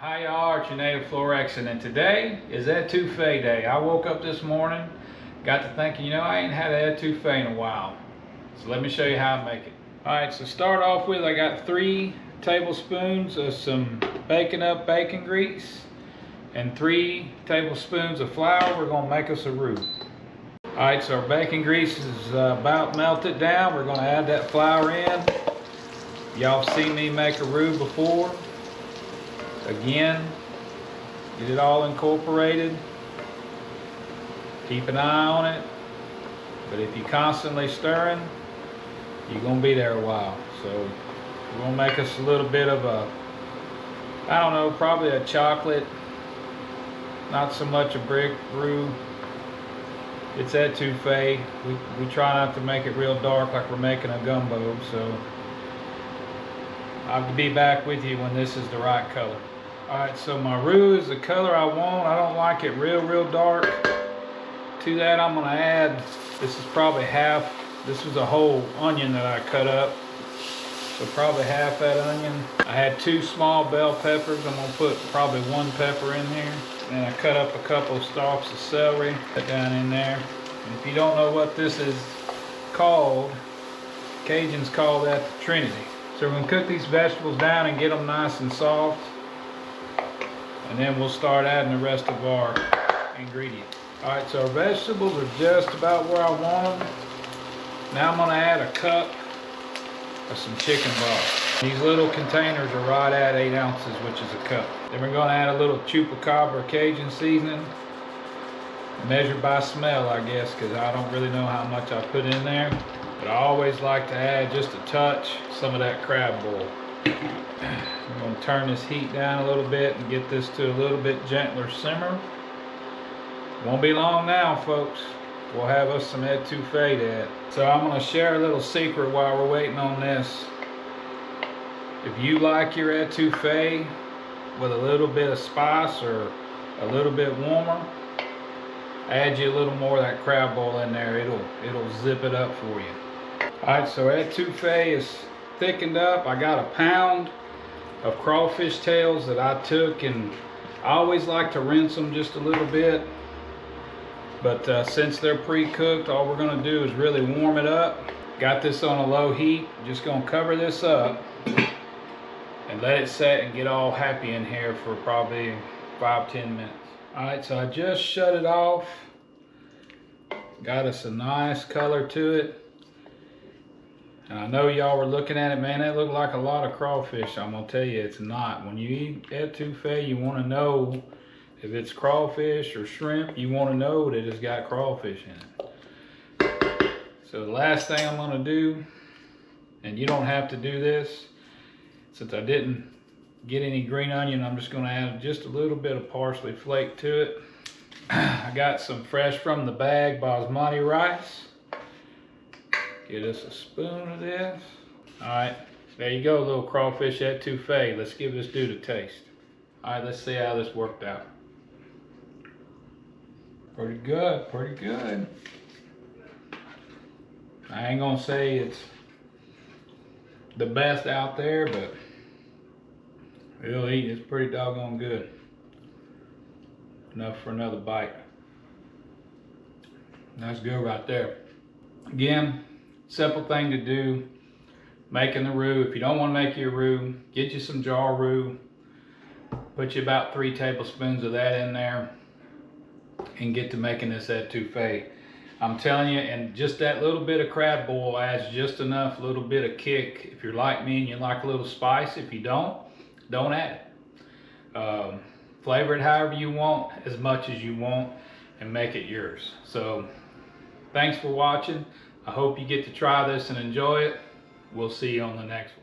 Hi y'all, it's your native Flor-xan, and today is Etouffee day. I woke up this morning, got to thinking, I ain't had an Etouffee in a while. So let me show you how I make it. Alright, so start off with, I got 3 tablespoons of some baking up bacon grease and 3 tablespoons of flour. We're going to make us a roux. Alright, so our bacon grease is about melted down. We're going to add that flour in. Y'all have seen me make a roux before. Again, get it all incorporated. Keep an eye on it. But if you're constantly stirring, you're going to be there a while. So we're going to make us a little bit of a, I don't know, probably a chocolate, not so much a brick roux. It's etouffee. We try not to make it real dark like we're making a gumbo. So I'll be back with you when this is the right color. Alright, so my roux is the color I want. I don't like it real dark. To that I'm going to add, this is probably half, this was a whole onion that I cut up. So probably half that onion. I had 2 small bell peppers. I'm going to put probably 1 pepper in here. And I cut up a couple of stalks of celery. Put down in there. And if you don't know what this is called, Cajuns call that the Trinity. So we're going to cook these vegetables down and get them nice and soft. And then we'll start adding the rest of our ingredients. Alright, so our vegetables are just about where I want them. Now I'm going to add a cup of some chicken broth. These little containers are right at 8 ounces, which is a cup. Then we're going to add a little chupacabra Cajun seasoning. Measured by smell, I guess, because I don't really know how much I put in there. But I always like to add just a touch, some of that crab boil. I'm going to turn this heat down a little bit and get this to a little bit gentler simmer. Won't be long now, folks. We'll have us some etouffee to add. So I'm going to share a little secret while we're waiting on this. If you like your etouffee with a little bit of spice or a little bit warmer, add you a little more of that crab boil in there. It'll zip it up for you. Alright, so etouffee is thickened up. I got a pound of crawfish tails that I took, and I always like to rinse them just a little bit. But since they're pre-cooked, all we're going to do is really warm it up. Got this on a low heat. Just going to cover this up and let it set and get all happy in here for probably 5-10 minutes. Alright, so I just shut it off. Got us a nice color to it. And I know y'all were looking at it, man, it looked like a lot of crawfish. I'm going to tell you, it's not. When you eat etouffee, you want to know if it's crawfish or shrimp. You want to know that it's got crawfish in it. So the last thing I'm going to do, and you don't have to do this, since I didn't get any green onion, I'm just going to add just a little bit of parsley flake to it. I got some fresh from the bag basmati rice. Get us a spoon of this. Alright, there you go, little crawfish etouffee. Let's give this dude a taste. Alright, let's see how this worked out. Pretty good, pretty good. I ain't gonna say it's the best out there, but it'll eat. It's pretty doggone good. Enough for another bite. That's good right there. Again, simple thing to do, making the roux. If you don't want to make your roux, get you some jar roux. Put you about 3 tablespoons of that in there and get to making this etouffee. I'm telling you, and just that little bit of crab boil adds just enough little bit of kick. If you're like me and you like a little spice, if you don't add it. Flavor it however you want, as much as you want, and make it yours. So thanks for watching. I hope you get to try this and enjoy it. We'll see you on the next one.